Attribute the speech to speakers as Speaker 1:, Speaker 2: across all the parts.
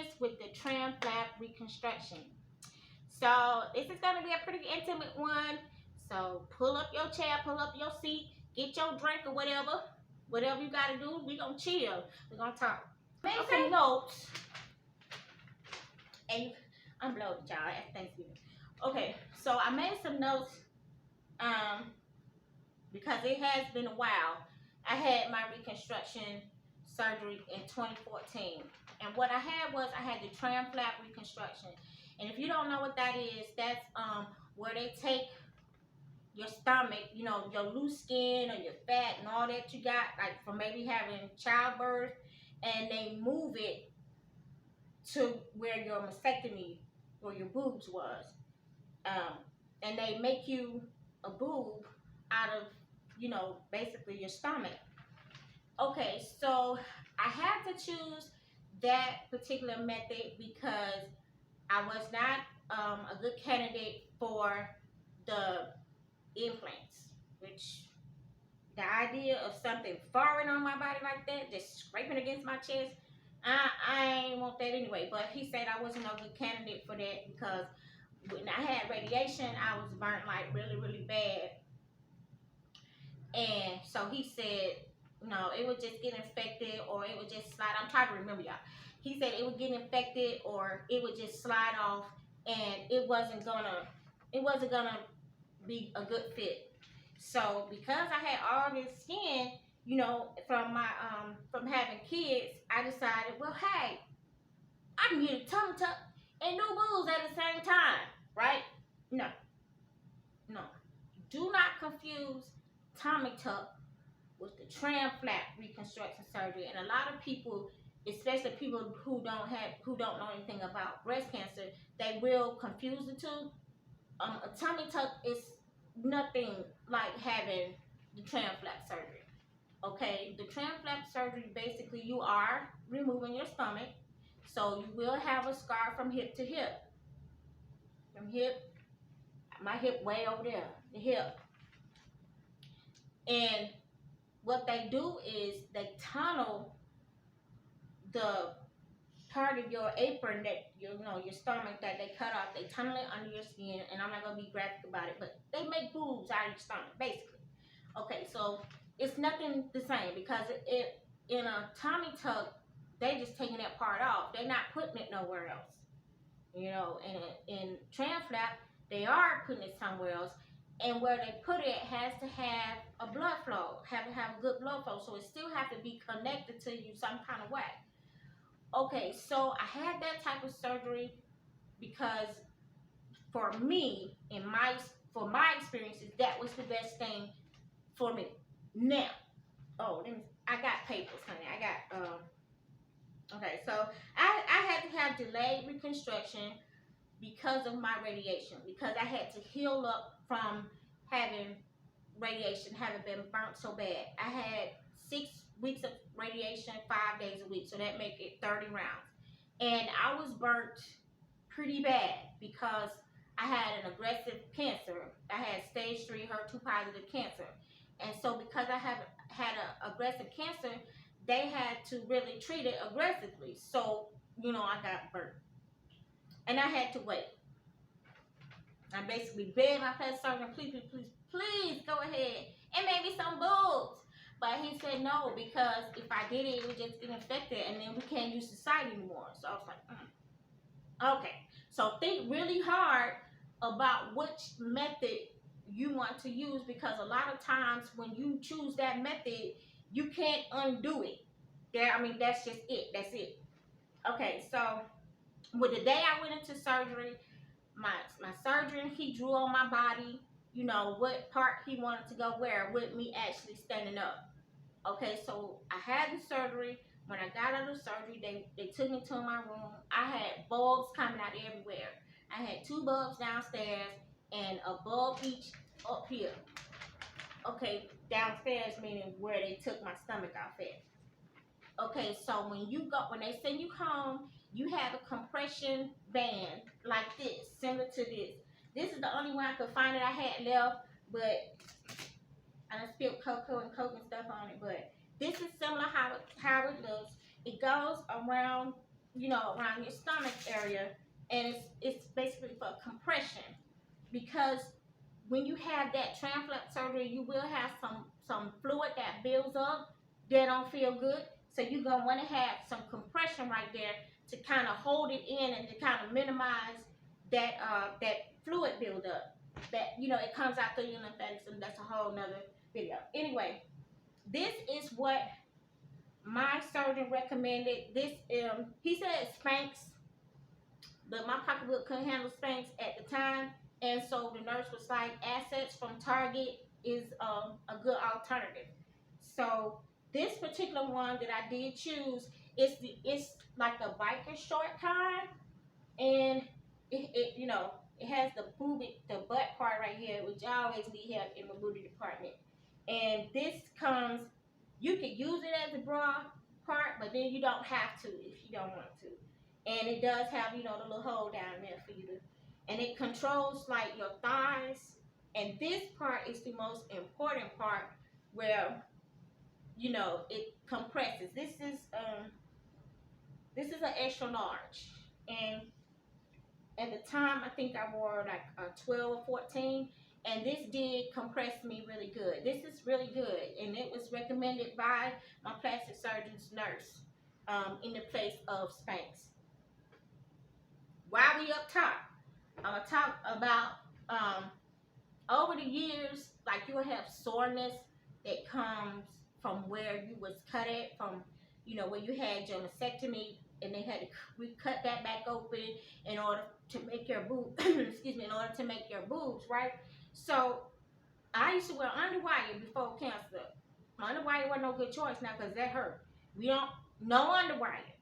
Speaker 1: Numbness with the Tram Flap reconstruction. So this is going to be a pretty intimate one. So pull up your chair, pull up your seat, get your drink or whatever. Whatever you got to do, we're going to chill. We're going to talk. Make some notes. And I'm bloated, y'all. It's Thanksgiving. Okay, so I made some notes because it has been a while. I had my reconstruction surgery in 2014. And what I had was I had the Tram Flap reconstruction. And if you don't know what that is, that's where they take your stomach, you know, your loose skin or your fat and all that you got, like from maybe having childbirth, and they move it to where your mastectomy or your boobs was. And they make you a boob out of, you know, basically your stomach. Okay, so I had to choose that particular method because I was not a good candidate for the implants, which the idea of something foreign on my body like that, just scraping against my chest, I ain't want that anyway. But he said I wasn't a good candidate for that because when I had radiation, I was burnt like really, really bad. And so he said, no, it would just get infected or it would just slide. I'm trying to remember, y'all. He said it would get infected or it would just slide off, and it wasn't gonna be a good fit. So because I had all this skin, you know, from my from having kids, I decided, well, hey, I can get a tummy tuck and do boobs at the same time, right? No. Do not confuse tummy tuck with the Tram Flap reconstruction surgery. And a lot of people, especially people who don't know anything about breast cancer, they will confuse the two. A tummy tuck is nothing like having the Tram Flap surgery. Okay, the Tram Flap surgery, basically you are removing your stomach, so you will have a scar from hip to hip. From hip, my hip way over there, the hip. And what they do is they tunnel the part of your apron that your stomach that they cut off. They tunnel it under your skin, and I'm not gonna be graphic about it, but they make boobs out of your stomach, basically. Okay, so it's nothing the same because it in a tummy tuck, they just taking that part off. They're not putting it nowhere else. You know, in Tram Flap, they are putting it somewhere else. And where they put it has to have a blood flow, have to have a good blood flow. So it still have to be connected to you some kind of way. Okay, so I had that type of surgery because for me, for my experiences, that was the best thing for me. Now, I got papers, honey. I got okay, so I had to have delayed reconstruction because of my radiation, because I had to heal up from having radiation, having been burnt so bad. I had 6 weeks of radiation, 5 days a week, so that make it 30 rounds. And I was burnt pretty bad because I had an aggressive cancer. I had stage 3 HER2 positive cancer. And so because I had an aggressive cancer, they had to really treat it aggressively. So, you know, I got burnt. And I had to wait. I basically begged my plastic surgeon, please go ahead and make me some boobs. But he said no, because if I did it, it would just get infected and then we can't use the site anymore. So I was like, okay. So think really hard about which method you want to use, because a lot of times when you choose that method, you can't undo it. That's just it. That's it. Okay, so with the day I went into surgery, my surgeon, he drew on my body, you know, what part he wanted to go where with me actually standing up. Okay, so I had the surgery. When I got out of the surgery, they took me to my room. I had bulbs coming out everywhere. I had 2 bulbs downstairs and a bulb each up here. Okay, downstairs meaning where they took my stomach off at. Okay, so when they send you home, you have a compression band like this, similar to this. This is the only one I could find that I had left, but I done spilled cocoa and coke and stuff on it. But this is similar how it looks. It goes around you know, around your stomach area, and it's basically for compression, because when you have that tram flap surgery, you will have some fluid that builds up that don't feel good. So you're gonna want to have some compression right there to kind of hold it in and to kind of minimize that fluid buildup. That, you know, it comes out through your lymphatics, and that's a whole nother video. Anyway, this is what my surgeon recommended. This he said Spanx, but my pocketbook couldn't handle Spanx at the time, and so the nurse was like, Assets from Target is a good alternative. So this particular one that I did choose, it's like a biker short kind, and it you know, it has the butt part right here, which I always need help in my booty department. And this comes, you can use it as a bra part, but then you don't have to if you don't want to. And it does have, you know, the little hole down there for you to, and it controls like your thighs. And this part is the most important part, where, you know, it compresses. This is an extra large, and at the time I think I wore like a 12 or 14, and this did compress me really good. This is really good, and it was recommended by my plastic surgeon's nurse in the place of Spanx. While we up top, I'm gonna talk about over the years, like you'll have soreness that comes from where you was cut at, from, you know, where you had your mastectomy, and they had to recut that back open in order to make your boob excuse me, in order to make your boobs, right? So I used to wear Underwire before cancer. Underwire wasn't no good choice now, because that hurt. We don't, no Underwire.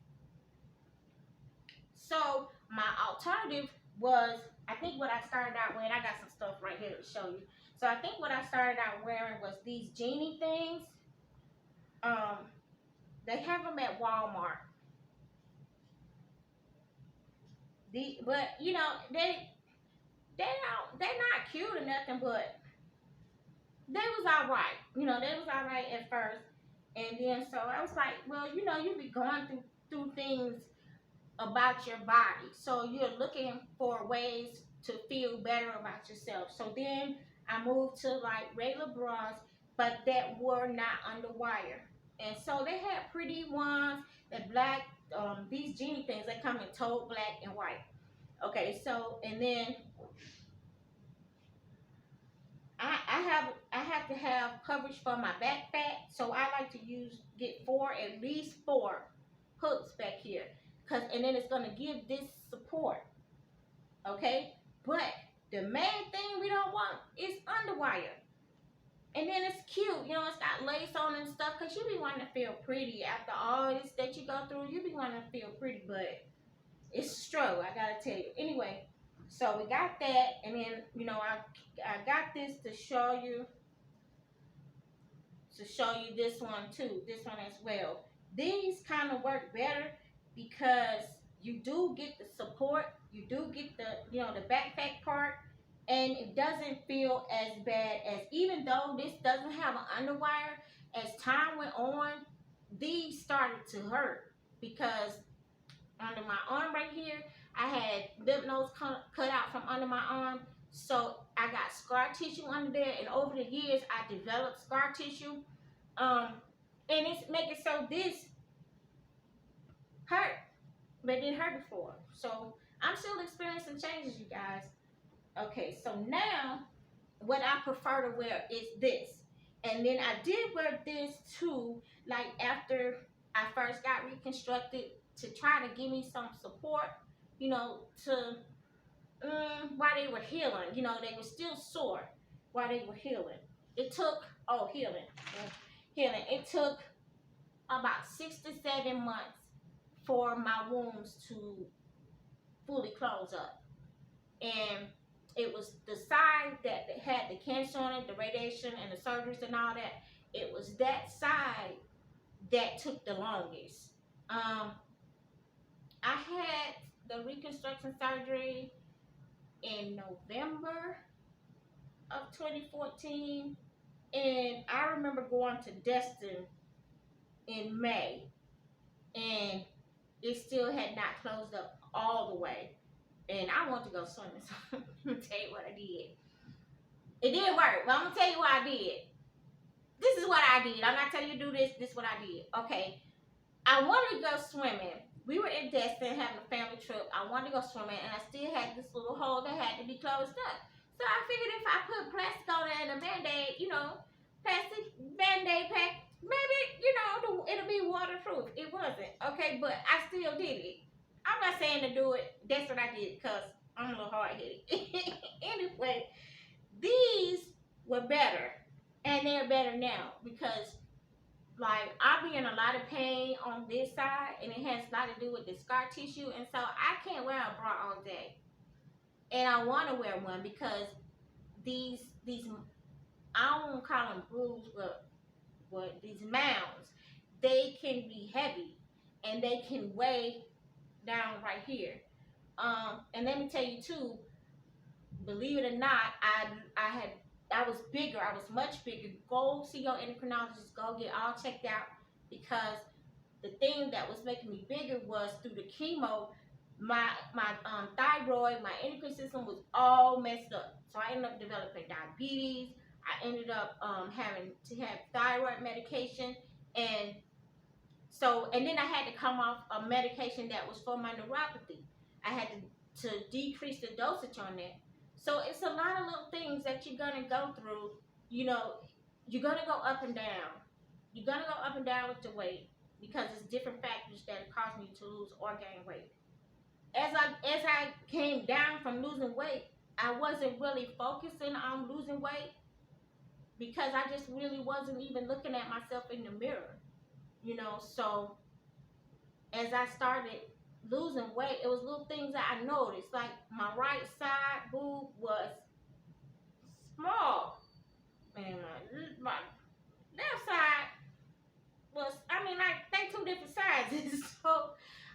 Speaker 1: So my alternative was, I think what I started out wearing, I got some stuff right here to show you. So I think what I started out wearing was these genie things. They have them at Walmart. But you know, they're not cute or nothing, but they was all right. You know, they was all right at first, and then so I was like, well, you know, you be going through things about your body, so you're looking for ways to feel better about yourself. So then I moved to like regular bras, but that were not Underwire. And so they had pretty ones, that black, these genie things, they come in taupe, black, and white. Okay, so, and then I have to have coverage for my back fat, so I like to get at least four hooks back here, and then it's gonna give this support. Okay, but the main thing we don't want is Underwire. And then it's cute, you know, it's got lace on and stuff, because you be wanting to feel pretty after all this that you go through. You be wanting to feel pretty, but it's a struggle, I gotta tell you. Anyway, so we got that, and then, you know, I got this to show you this one too, this one as well. These kind of work better because you do get the support, you do get the, you know, the backpack part, and it doesn't feel as bad as, even though this doesn't have an Underwire, as time went on, these started to hurt, because under my arm right here, I had lymph nodes cut out from under my arm, so I got scar tissue under there, and over the years I developed scar tissue, and it's making so this hurt, but it didn't hurt before. So I'm still experiencing changes, you guys. Okay, so now what I prefer to wear is this, and then I did wear this too, like after I first got reconstructed, to try to give me some support, you know, to while they were healing. You know, they were still sore while they were healing. It took, healing. It took about 6 to 7 months for my wounds to fully close up. And it was the side that had the cancer on it, the radiation and the surgeries and all that. It was that side that took the longest. I had the reconstruction surgery in November of 2014, and I remember going to Destin in May, and it still had not closed up all the way. And I want to go swimming, so I'm gonna tell you what I did. It didn't work, but I'm gonna tell you what I did. This is what I did. I'm not telling you to do this. This is what I did. Okay, I wanted to go swimming. We were in Destin having a family trip. I wanted to go swimming, and I still had this little hole that had to be closed up. So I figured if I put plastic on it and a Band-Aid, plastic Band-Aid pack, maybe, it'll be waterproof. It wasn't. Okay, but I still did it. I'm not saying to do it. That's what I did because I'm a little hard-headed. Anyway, these were better. And they're better now because like I'll be in a lot of pain on this side, and it has a lot to do with the scar tissue, and so I can't wear a bra all day, and I want to wear one because these I don't want to call them boobs, but these mounds, they can be heavy and they can weigh down right here. And let me tell you too, believe it or not, I was bigger. I was much bigger. Go see your endocrinologist. Go get all checked out because the thing that was making me bigger was through the chemo. My thyroid, my endocrine system was all messed up. So I ended up developing diabetes. I ended up having to have thyroid medication, and then I had to come off a medication that was for my neuropathy. I had to decrease the dosage on that. So it's a lot of little things that you're gonna go through. You're gonna go up and down. You're gonna go up and down with the weight because it's different factors that cause you to lose or gain weight. As I came down from losing weight, I wasn't really focusing on losing weight because I just really wasn't even looking at myself in the mirror. So as I started losing weight, it was little things that I noticed. Like my right side boob was small, and my left side was, like they two different sizes. So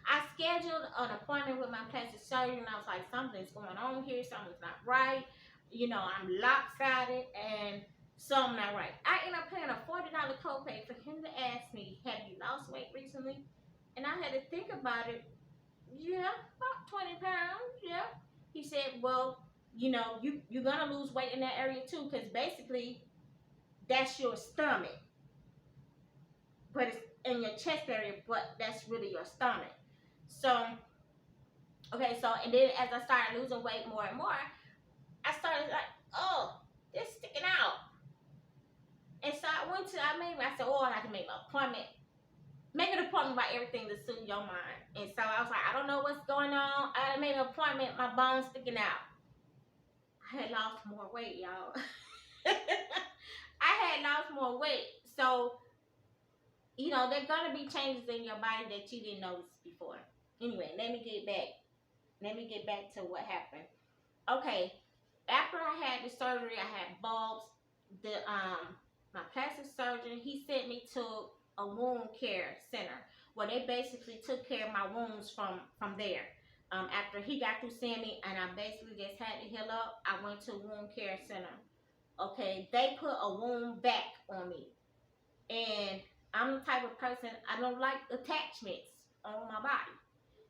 Speaker 1: I scheduled an appointment with my plastic surgeon, and I was like, something's going on here, something's not right. I'm lopsided, and something not right. I ended up paying a $40 copay for him to ask me, have you lost weight recently? And I had to think about it. Yeah, about 20 pounds, yeah. He said, well, you're going to lose weight in that area too, because basically that's your stomach. But it's in your chest area, but that's really your stomach. So, okay, and then as I started losing weight more and more, I started like, oh, it's sticking out. And so I said, oh, I have to make an appointment. Make an appointment about everything to suit your mind. And so I was like, I don't know what's going on. I had to make an appointment, my bone's sticking out. I had lost more weight, y'all. I had lost more weight. So, there are going to be changes in your body that you didn't notice before. Anyway, let me get back to what happened. Okay, after I had the surgery, I had bulbs. My plastic surgeon, he sent me to a wound care center where they basically took care of my wounds from there. After he got through seeing me and I basically just had to heal up, I went to a wound care center. Okay, they put a wound back on me. And I'm the type of person, I don't like attachments on my body.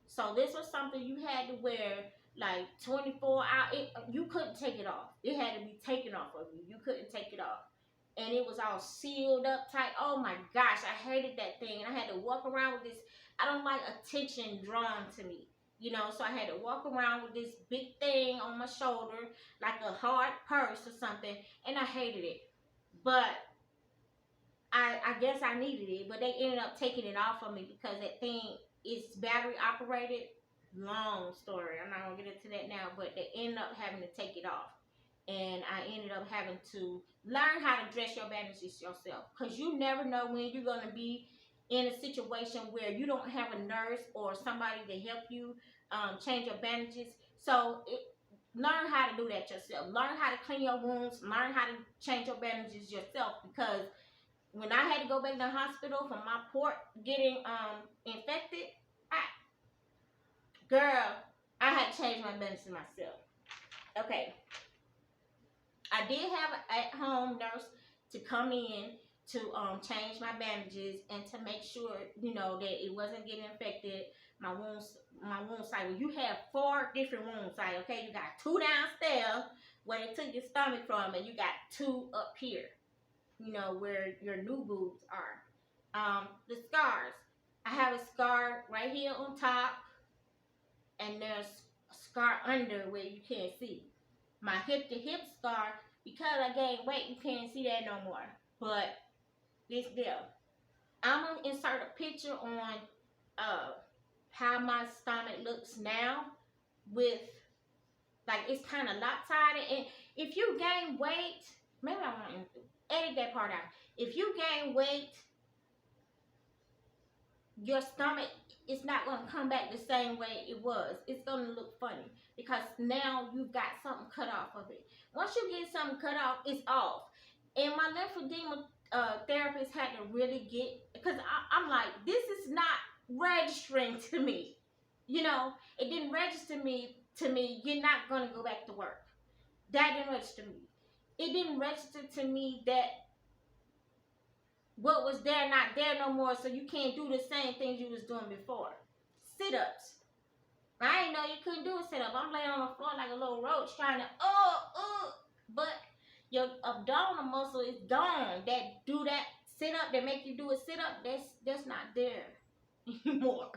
Speaker 1: So this was something you had to wear like 24 hours. You couldn't take it off. It had to be taken off of you. You couldn't take it off. And it was all sealed up tight. Oh my gosh, I hated that thing. And I had to walk around with this. I don't like attention drawn to me. So I had to walk around with this big thing on my shoulder, like a hard purse or something. And I hated it. But I guess I needed it. But they ended up taking it off of me because that thing is battery operated. Long story. I'm not going to get into that now. But they ended up having to take it off. And I ended up having to learn how to dress your bandages yourself. Because you never know when you're going to be in a situation where you don't have a nurse or somebody to help you change your bandages. So learn how to do that yourself. Learn how to clean your wounds. Learn how to change your bandages yourself. Because when I had to go back to the hospital for my port getting infected, I had to change my bandages myself. Okay. I did have an at-home nurse to come in to change my bandages and to make sure, that it wasn't getting infected. my wound site. Well, you have 4 different wound sites, okay? You got 2 downstairs where they took your stomach from, and you got 2 up here, you know, where your new boobs are. The scars. I have a scar right here on top, and there's a scar under where you can't see. My hip to hip scar, because I gained weight, you can't see that no more. But it's there. I'm gonna insert a picture on how my stomach looks now with, like, it's kind of lopsided. And if you gain weight, maybe I want to edit that part out. If you gain weight, your stomach is not going to come back the same way it was. It's going to look funny because now you've got something cut off of it. Once you get something cut off, it's off. And my lymphedema therapist had to really get, because I'm like, this is not registering to me. You know, it didn't register to me, you're not going to go back to work. That didn't register to me. It didn't register to me that what was there not there no more, so you can't do the same things you was doing before. Sit-ups. I didn't know you couldn't do a sit-up. I'm laying on the floor like a little roach trying to, but your abdominal muscle is gone. That do that sit-up, that make you do a sit-up, that's not there anymore.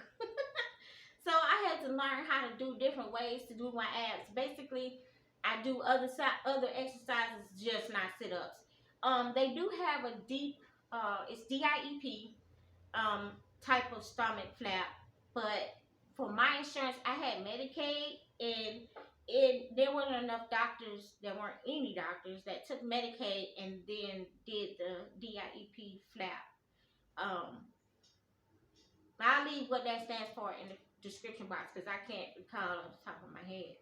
Speaker 1: So I had to learn how to do different ways to do my abs. Basically, I do other exercises, just not sit-ups. They do have a deep, it's DIEP type of stomach flap, but for my insurance, I had Medicaid, and there weren't enough doctors. There weren't any doctors that took Medicaid and then did the DIEP flap. I'll leave what that stands for in the description box because I can't recall off the top of my head.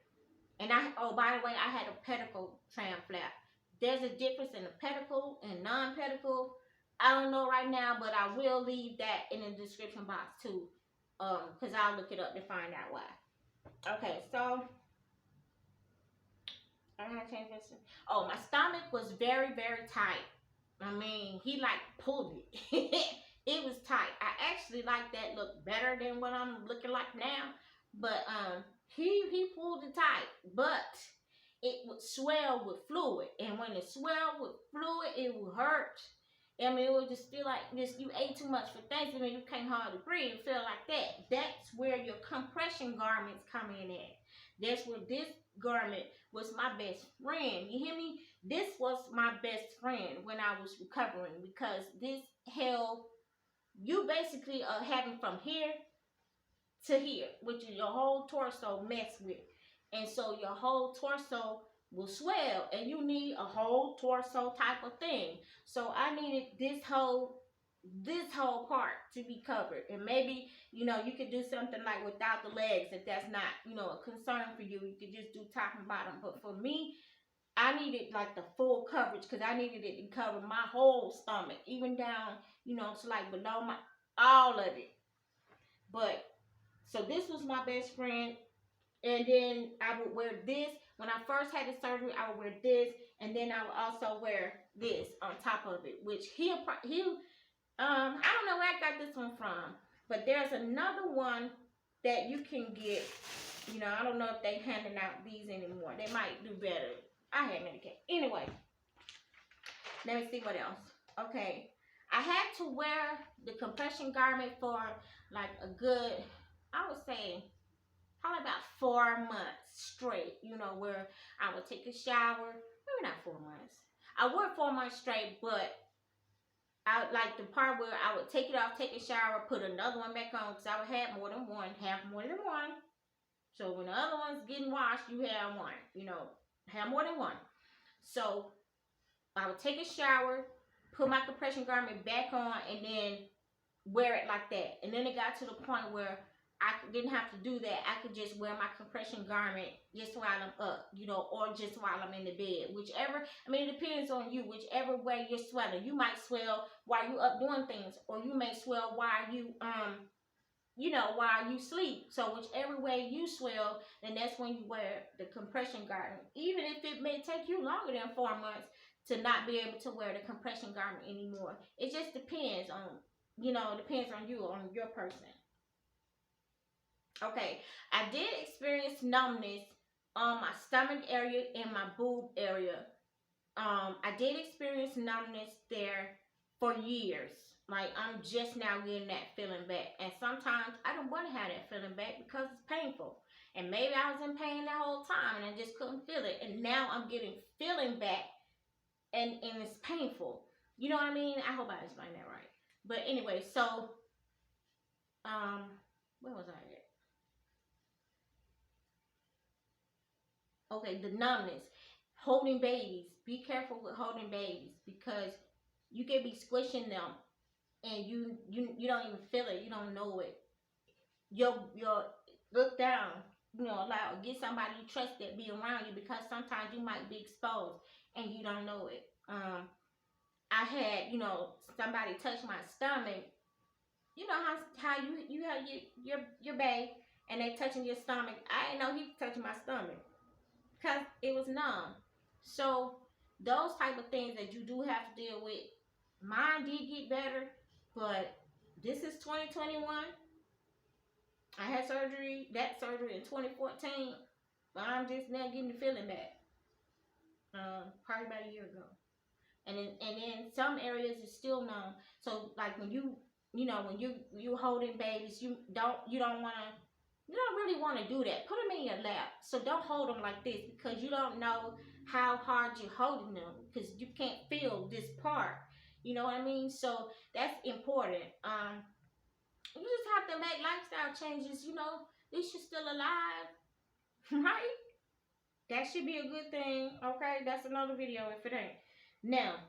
Speaker 1: And by the way, I had a pedicle tram flap. There's a difference in a pedicle and non-pedicle. I don't know right now, but I will leave that in the description box too, because I'll look it up to find out why. Okay, so I gotta change this. Oh, my stomach was very, very tight. I mean, he like pulled it. It was tight. I actually like that look better than what I'm looking like now. But he pulled it tight. But it would swell with fluid. And when it swelled with fluid, it would hurt. I mean, it would just feel like this. You ate too much for Thanksgiving, you can't hardly breathe. It feel like that. That's where your compression garments come in at. That's where this garment was my best friend. You hear me? This was my best friend when I was recovering, because this held, you basically are having from here to here, which is your whole torso messed with. And so your whole torso will swell, and you need a whole torso type of thing. So I needed this whole part to be covered. And maybe, you know, you could do something like without the legs if that's not, you know, a concern for you. You could just do top and bottom. But for me, I needed like the full coverage, because I needed it to cover my whole stomach, even down, you know, to like below my, all of it. But so this was my best friend. And then I would wear this. When I first had the surgery, I would wear this. And then I would also wear this on top of it, which I don't know where I got this one from, but there's another one that you can get. You know, I don't know if they handing out these anymore. They might do better. I had Medicaid. Anyway, let me see what else. Okay, I had to wear the compression garment for like a good, I would say, probably about 4 months straight, you know, where I would take a shower. Maybe not 4 months. I wore 4 months straight, but I like the part where I would take it off, take a shower, put another one back on, because I would have more than one, So when the other one's getting washed, you have one, you know, have more than one. So I would take a shower, put my compression garment back on, and then wear it like that. And then it got to the point where I didn't have to do that. I could just wear my compression garment just while I'm up, you know, or just while I'm in the bed. Whichever, I mean, it depends on you. Whichever way you're swelling. You might swell while you're up doing things, or you may swell while you, you know, while you sleep. So whichever way you swell, then that's when you wear the compression garment. Even if it may take you longer than 4 months to not be able to wear the compression garment anymore. It just depends on, you know, depends on you, on your person. Okay, I did experience numbness on my stomach area and my boob area. I did experience numbness there for years. Like, I'm just now getting that feeling back. And sometimes I don't want to have that feeling back because it's painful. And maybe I was in pain that whole time and I just couldn't feel it. And now I'm getting feeling back and it's painful. You know what I mean? I hope I explained that right. But anyway, so where was I at? Okay, the numbness. Holding babies. Be careful with holding babies because you can be squishing them and you don't even feel it. You don't know it. Your look down. You know, allow get somebody you trust that be around you because sometimes you might be exposed and you don't know it. I had somebody touch my stomach. You know how you have your babe and they touching your stomach. I didn't know he was touching my stomach because it was numb. So those type of things that you do have to deal with. Mine did get better, but this is 2021. I had that surgery in 2014, but I'm just now getting the feeling back. Probably about a year ago. And then some areas is still numb. So like when when you holding babies, you don't really want to do that. Put them in your lap. So don't hold them like this because you don't know how hard you're holding them because you can't feel this part. You know what I mean? So that's important. You just have to make lifestyle changes. At least you're still alive, right? That should be a good thing. Okay, that's another video if it ain't. Now,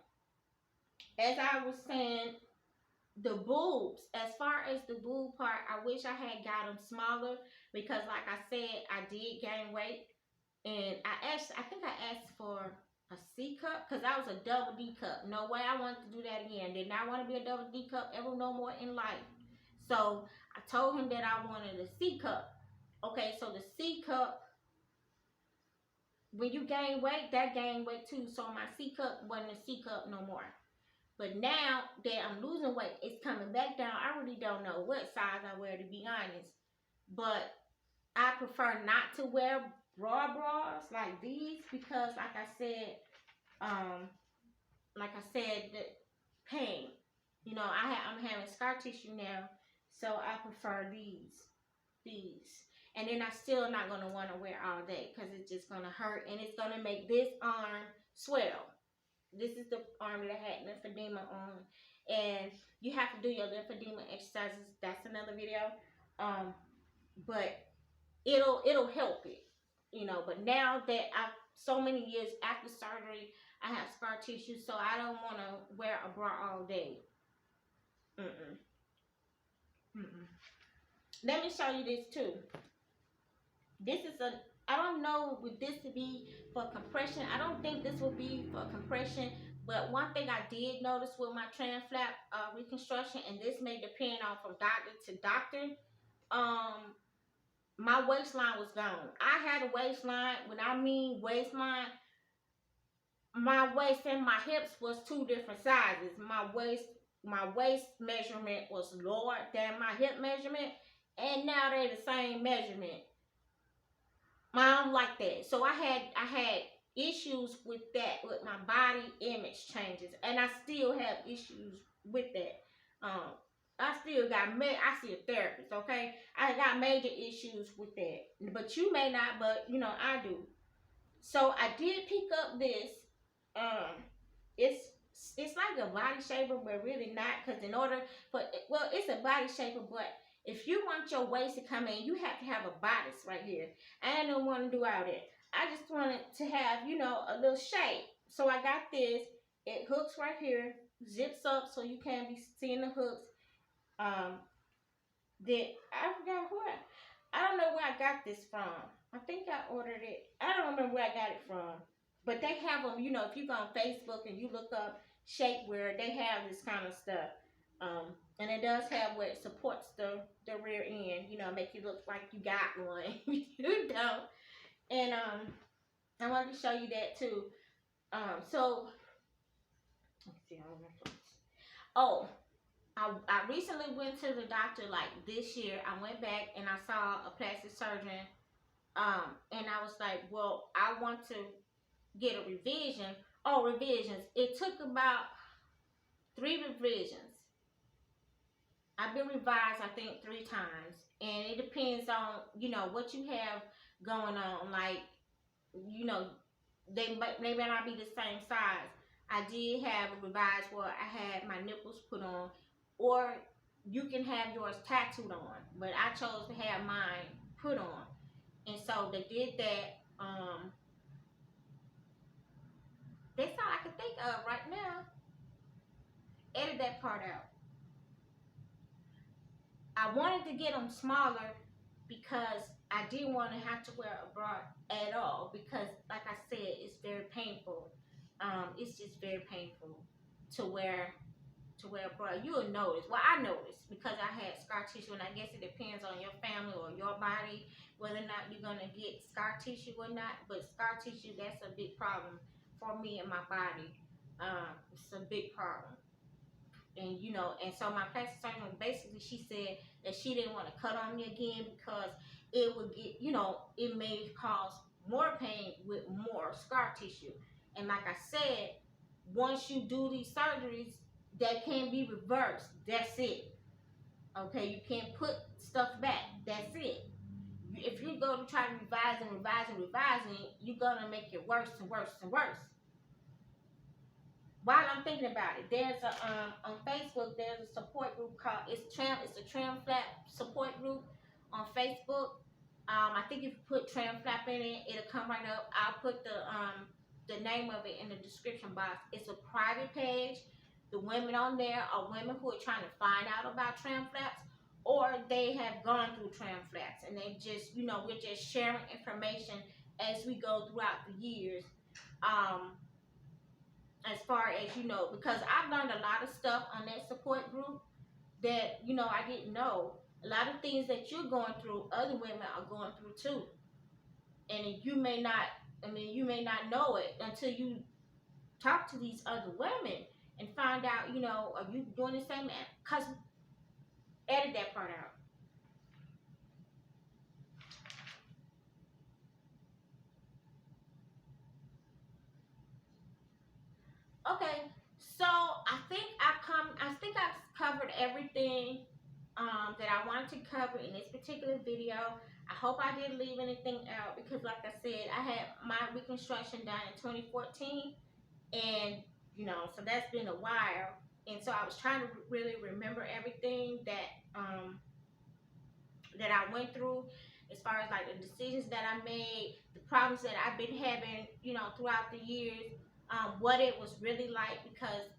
Speaker 1: as I was saying, the boobs, as far as the boob part, I wish I had got them smaller because like I said, I did gain weight. And I think I asked for a C cup because I was a double D cup. No way I wanted to do that again. Did not want to be a double D cup ever no more in life. So I told him that I wanted a C cup. Okay, so the C cup, when you gain weight, that gained weight too. So my C cup wasn't a C cup no more. But now that I'm losing weight, it's coming back down. I really don't know what size I wear, to be honest. But I prefer not to wear bras like these because, like I said, the pain. I'm having scar tissue now, so I prefer these. And then I'm still not gonna want to wear all day because it's just gonna hurt and it's gonna make this arm swell. This is the arm that I had lymphedema on, and you have to do your lymphedema exercises. That's another video. But it'll help it, But now that I've so many years after surgery, I have scar tissue, so I don't want to wear a bra all day. Let me show you this too. This is I don't know would this be for compression. I don't think this will be for compression. But one thing I did notice with my Tram Flap reconstruction, and this may depend on from doctor to doctor, my waistline was gone. I had a waistline. When I mean waistline, my waist and my hips was two different sizes. My waist measurement was lower than my hip measurement, and now they're the same measurement. I don't like that. So I had issues with that, with my body image changes, and I still have issues with that. I still got I see a therapist, okay? I got major issues with that. But you may not, but I do. So I did pick up this. It's like a body shaper, but really not, because it's a body shaper, but if you want your waist to come in, you have to have a bodice right here. I don't want to do all that. I just wanted to have, a little shape. So I got this. It hooks right here, zips up so you can't be seeing the hooks. That I forgot I don't know where I got this from. I think I ordered it. I don't remember where I got it from. But they have them, if you go on Facebook and you look up shapewear, they have this kind of stuff. And it does have where it supports the rear end, make you look like you got one. You don't. And I wanted to show you that too. So let's see, I I recently went to the doctor like this year. I went back and I saw a plastic surgeon. And I was like, well, I want to get a revision. Oh, revisions. It took about 3 revisions. I've been revised, I think, 3 times. And it depends on, what you have going on. Like, you know, they may not be the same size. I did have a revised where I had my nipples put on, or you can have yours tattooed on, but I chose to have mine put on, and so they did that. That's all I can think of right now. Edit that part out. I wanted to get them smaller because I didn't want to have to wear a bra at all because, like I said, it's very painful. It's just very painful to wear a bra. You'll notice. Well, I noticed because I had scar tissue, and I guess it depends on your family or your body whether or not you're gonna get scar tissue or not. But scar tissue, that's a big problem for me and my body. It's a big problem. And so my plastic surgeon, basically, she said that she didn't want to cut on me again because it would get, it may cause more pain with more scar tissue. And like I said, once you do these surgeries, that can be reversed. That's it. Okay, you can't put stuff back. That's it. If you go to try to revising, you're gonna make it worse and worse and worse. While I'm thinking about it, there's a on Facebook. There's a support group called It's a Tram Flap support group on Facebook. I think if you put Tram Flap in it, it'll come right up. I'll put the name of it in the description box. It's a private page. The women on there are women who are trying to find out about tram flaps, or they have gone through tram flaps, and they just, we're just sharing information as we go throughout the years. As far as, because I've learned a lot of stuff on that support group that, I didn't know. A lot of things that you're going through, other women are going through too. And you may not know it until you talk to these other women and find out, are you doing the same? Because edit that part out. Okay, so I think I've covered everything that I wanted to cover in this particular video. I hope I didn't leave anything out because, like I said, I had my reconstruction done in 2014, and so that's been a while. And so I was trying to really remember everything that I went through, as far as like the decisions that I made, the problems that I've been having, throughout the years, what it was really like. Because,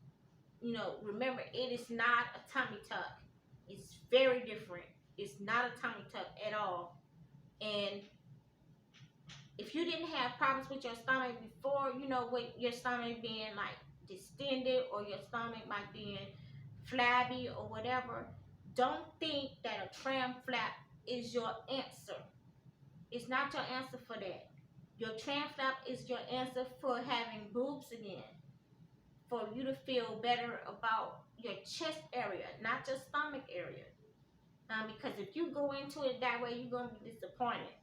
Speaker 1: remember, it is not a tummy tuck. It's very different. It's not a tummy tuck at all. And if you didn't have problems with your stomach before, with your stomach being like distended, or your stomach might being flabby or whatever, don't think that a tram flap is your answer. It's not your answer for that. Your tram flap is your answer for having boobs again, for you to feel better about your chest area, not your stomach area. Because if you go into it that way, you're going to be disappointed.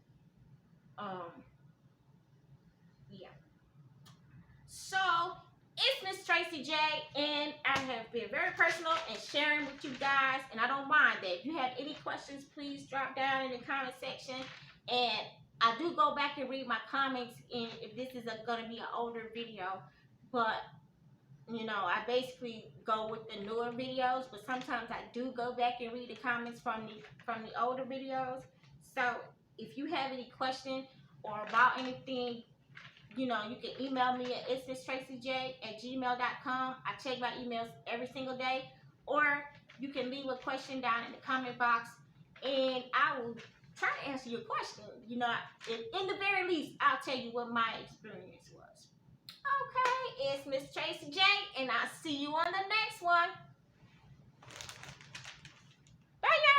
Speaker 1: Yeah. So, it's Miss Tracy J, and I have been very personal and sharing with you guys, and I don't mind that. If you have any questions, please drop down in the comment section, and I do go back and read my comments if this is going to be an older video, but I basically go with the newer videos, but sometimes I do go back and read the comments from the older videos. So if you have any questions or about anything, you can email me at itsmisstracyj@gmail.com. I check my emails every single day. Or you can leave a question down in the comment box, and I will try to answer your question. In the very least, I'll tell you what my experience was. Okay, it's Miss Tracy J, and I'll see you on the next one. Bye, y'all.